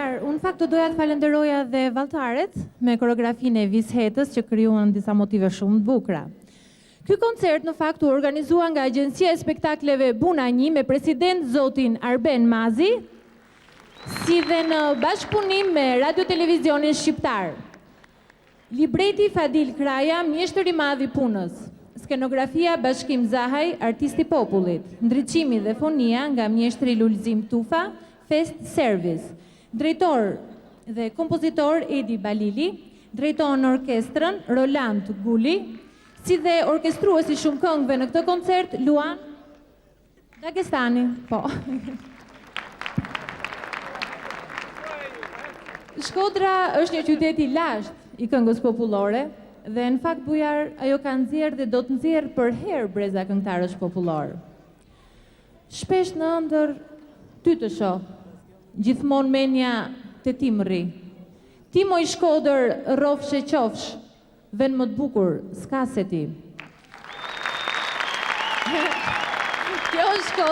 Qarë, unë fakt të doja të falenderoja dhe valltaret me koreografinë e Vishetës që krijuan disa motive shumë të bukura. Ky koncert në fakt u organizua nga Agjencia e Spektakleve Buna 1 me president zotin Arben Mazi, si dhe në bashkëpunim me Radio Televizionin Shqiptar. Libreti Fadil Kraja, mjeshtër i madh i punës. Skenografia Bashkim Zahaj, artisti popullit. Ndriçimi dhe fonia nga mjeshtri Lulzim Tufa, Fest Service. Drejtor dhe kompozitor Edi Balili, drejton orkestrën Roland Guli, si dhe orkestruesi shumë këngëve në këtë koncert, Luan Dagestani, po. Shkodra është një qytet i lashtë i këngës popullore, dhe në fakt Bujar ajo ka nxjerrë dhe do të nxjerrë për herë breza këngëtarësh popullor. Shpesh në ëndër ty të shoh, gjithmonë menja te ti më rri. Ti moj Shkodër rrofsh e qofsh, vend më të bukur, s'ka se ti. Kjo është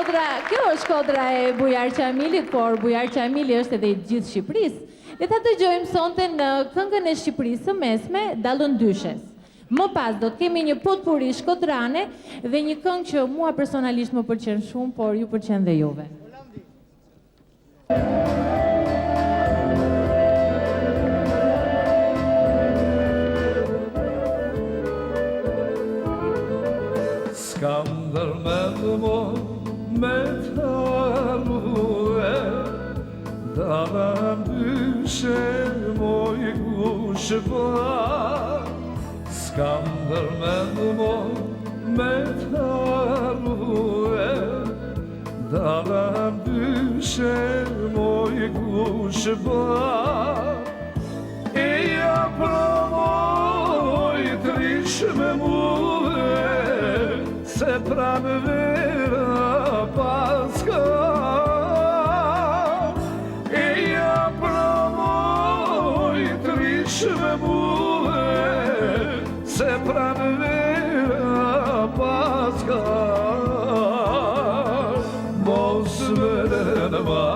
Shkodra e Bujar Qamilit, por Bujar Qamili është edhe i gjithë Shqipërisë. Le ta dëgjojmë sonte në këngën e Shqipërisë së Mesme, Dallëndyshes. Më pas do të kemi një potpuri shkodrane dhe një këngë që mua personalisht më pëlqen shumë, por ju pëlqen dhe juve. S'kam dërmend mo me t'harrue, Dallëndyshe moj gushva. S'kam dërmend mo me t'harrue, Dallëndyshe moj gushva. E ja provoj trish me muhe, se pranvera paska. E ja provoj trish me muhe, se pranvera paska. Mos vërenëma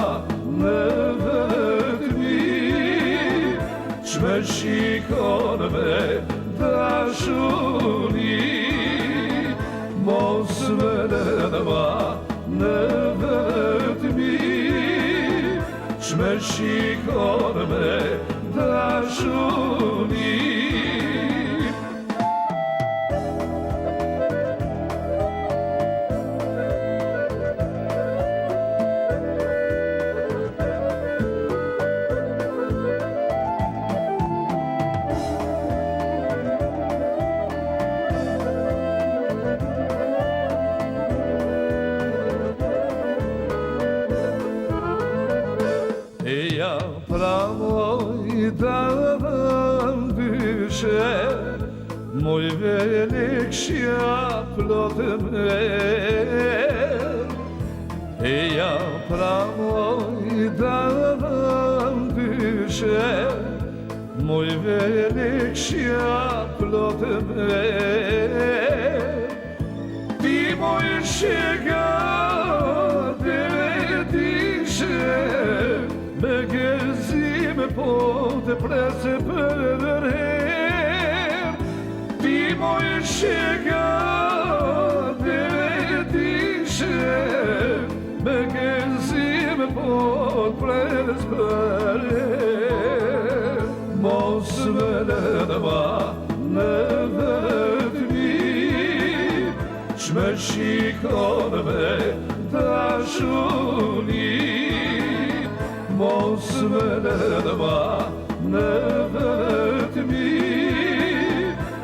në vetëmi, ç'me shikon me dashuri. Mos vërenëma në vetëmi, ç'me shikon me dashuri. Pramoj Dallëndyshe, moj velekshja plotë mer. Ja pramoj Dallëndyshe, moj velekshja plotë mer. Ti moj shega dhe dishe, me gëzime po të prese për her. Ti moj shega dhe dishe, me gëzime po të prese për her. Mos vërenëma në vetëmi, ç'me shikon me dashuri. Mos vërenëma në vetëmi,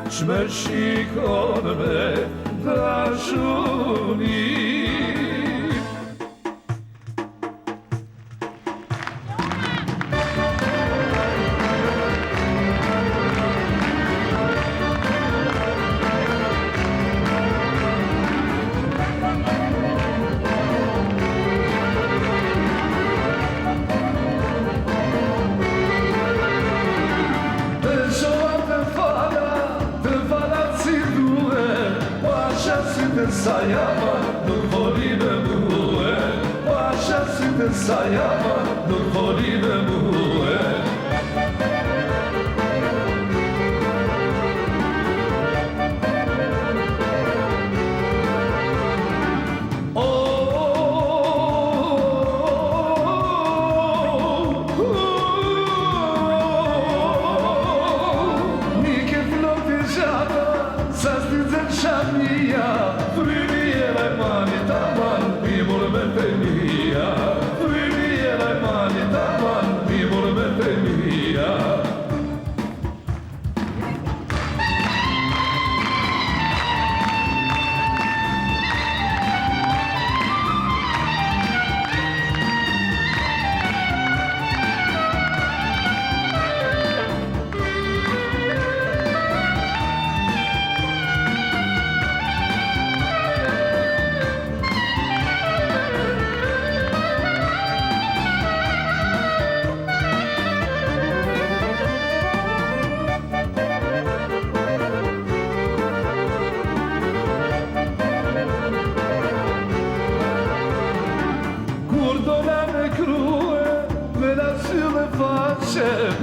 ç'me shikon me dashuri. Sa jama nuk voli me muhe, pasha si të sajama nuk foli me muhe.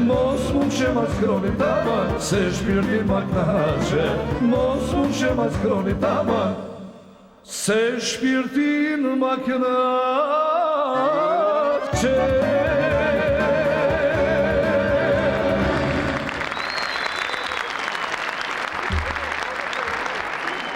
Mos mund që ma skroni taman, se shpirtin ma knaqe. Mos mund që ma skroni taman, se shpirtin ma knaqe.